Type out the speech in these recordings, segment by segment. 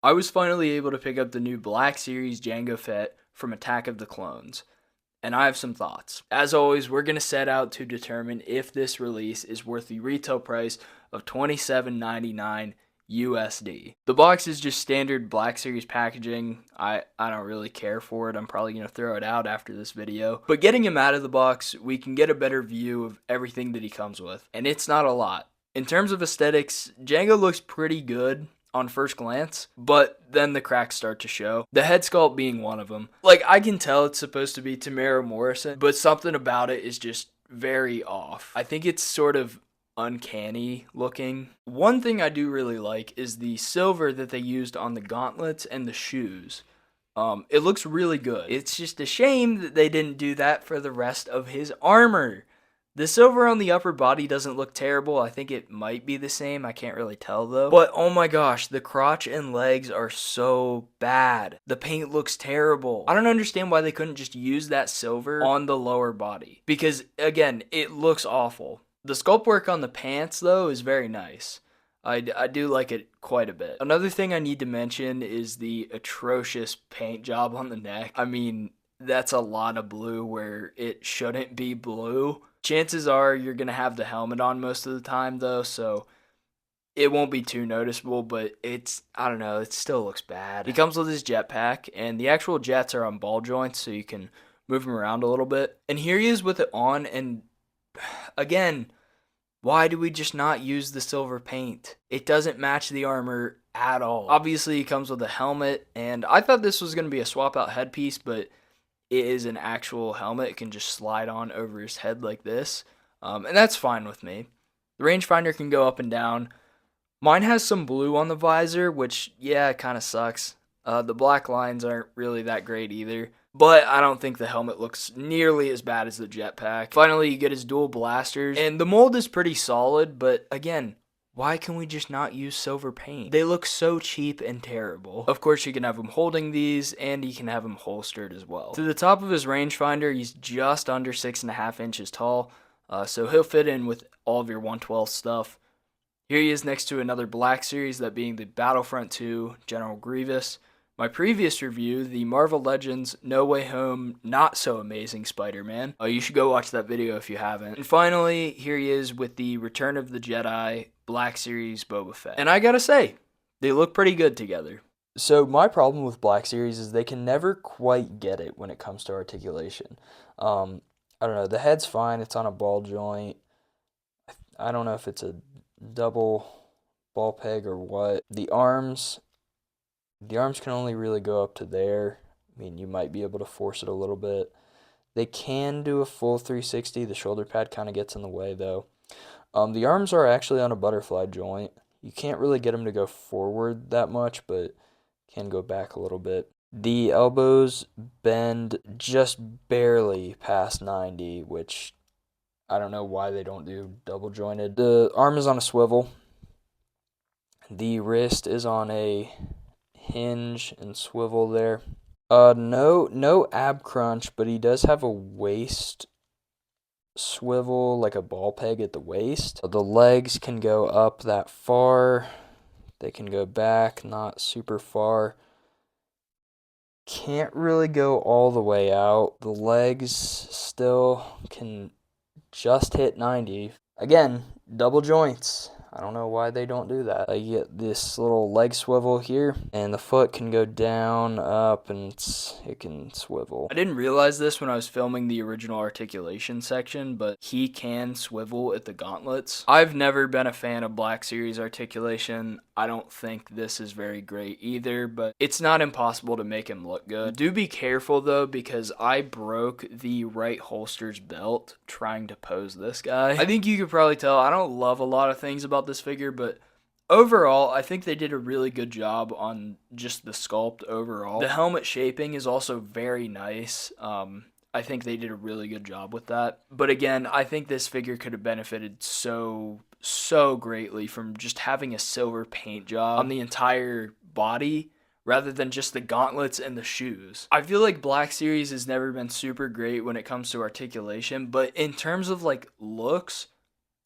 I was finally able to pick up the new Black Series Jango Fett from Attack of the Clones, and I have some thoughts. As always, we're going to set out to determine if this release is worth the retail price of $27.99 USD. The box is just standard Black Series packaging. I don't really care for it. I'm probably going to throw it out after this video. But getting him out of the box, we can get a better view of everything that he comes with, and it's not a lot. In terms of aesthetics, Jango looks pretty good on first glance, but then the cracks start to show. The head sculpt being one of them. Like, I can tell it's supposed to be Tamara Morrison, but something about it is just very off. I think it's sort of uncanny looking. One thing I do really like is the silver that they used on the gauntlets and the shoes. It looks really good. It's just a shame that they didn't do that for the rest of his armor. The silver on the upper body doesn't look terrible. I think it might be the same. I can't really tell though. But oh my gosh, the crotch and legs are so bad. The paint looks terrible. I don't understand why they couldn't just use that silver on the lower body. Because again, it looks awful. The sculpt work on the pants though is very nice. I do like it quite a bit. Another thing I need to mention is the atrocious paint job on the neck. I mean, that's a lot of blue where it shouldn't be blue. Chances are you're going to have the helmet on most of the time though, so it won't be too noticeable, but I don't know, it still looks bad. He comes with his jetpack, and the actual jets are on ball joints, so you can move him around a little bit. And here he is with it on, and again, why do we just not use the silver paint? It doesn't match the armor at all. Obviously, he comes with a helmet, and I thought this was going to be a swap-out headpiece, but it is an actual helmet. It can just slide on over his head like this, and that's fine with me. The rangefinder can go up and down. Mine has some blue on the visor, which, yeah, it kind of sucks. The black lines aren't really that great either, but I don't think the helmet looks nearly as bad as the jetpack. Finally, you get his dual blasters, and the mold is pretty solid, but again, why can we just not use silver paint? They look so cheap and terrible. Of course, you can have him holding these, and you can have him holstered as well. To the top of his rangefinder, he's just under 6.5 inches tall, so he'll fit in with all of your 112 stuff. Here he is next to another Black Series, that being the Battlefront 2 General Grievous. My previous review, the Marvel Legends No Way Home Not So Amazing Spider-Man. You should go watch that video if you haven't. And finally, here he is with the Return of the Jedi Black Series Boba Fett. And I gotta say, they look pretty good together. So my problem with Black Series is they can never quite get it when it comes to articulation. I don't know, the head's fine, it's on a ball joint. I don't know if it's a double ball peg or what. The arms can only really go up to there. I mean, you might be able to force it a little bit. They can do a full 360. The shoulder pad kind of gets in the way, though. The arms are actually on a butterfly joint. You can't really get them to go forward that much, but can go back a little bit. The elbows bend just barely past 90, which I don't know why they don't do double jointed. The arm is on a swivel. The wrist is on a hinge and swivel there. No ab crunch, but he does have a waist swivel, like a ball peg at the waist. The legs can go up that far. They can go back, not super far. Can't really go all the way out. The legs still can just hit 90. Again, double joints. I don't know why they don't do that. You get this little leg swivel here, and the foot can go down, up, and it can swivel. I didn't realize this when I was filming the original articulation section, but he can swivel at the gauntlets. I've never been a fan of Black Series articulation. I don't think this is very great either, but it's not impossible to make him look good. Do be careful though, because I broke the right holster's belt trying to pose this guy. I think you could probably tell I don't love a lot of things about this figure, but overall, I think they did a really good job on just the sculpt overall. The helmet shaping is also very nice. I think they did a really good job with that. But again, I think this figure could have benefited so greatly from just having a silver paint job on the entire body rather than just the gauntlets and the shoes. I feel like Black Series has never been super great when it comes to articulation, but in terms of like looks,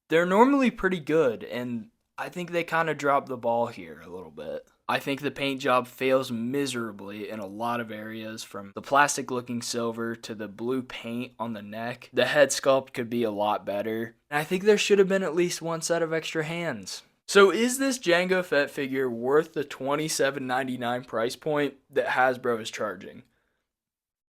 they're normally pretty good, and I think they kind of dropped the ball here a little bit. I think the paint job fails miserably in a lot of areas, from the plastic looking silver to the blue paint on the neck. The head sculpt could be a lot better. And I think there should have been at least one set of extra hands. So is this Jango Fett figure worth the $27.99 price point that Hasbro is charging?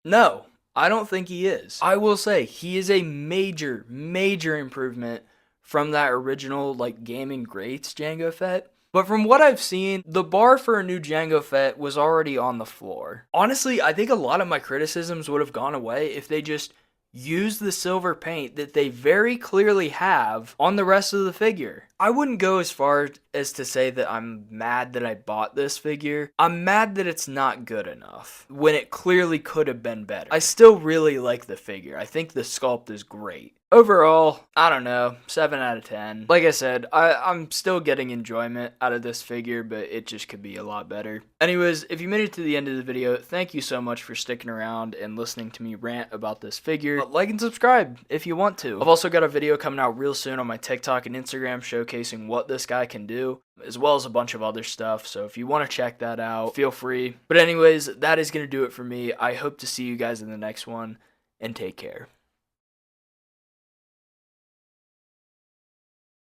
No, I don't think he is. I will say he is a major, major improvement from that original gaming greats Jango Fett. But from what I've seen, the bar for a new Jango Fett was already on the floor. Honestly, I think a lot of my criticisms would have gone away if they just used the silver paint that they very clearly have on the rest of the figure. I wouldn't go as far as to say that I'm mad that I bought this figure. I'm mad that it's not good enough when it clearly could have been better. I still really like the figure. I think the sculpt is great. Overall, I don't know, 7 out of 10. Like I said, I'm still getting enjoyment out of this figure, but it just could be a lot better. Anyways, if you made it to the end of the video, thank you so much for sticking around and listening to me rant about this figure. Like and subscribe if you want to. I've also got a video coming out real soon on my TikTok and Instagram showcasing what this guy can do, as well as a bunch of other stuff. So if you want to check that out, feel free. But anyways, that is going to do it for me. I hope to see you guys in the next one, and take care.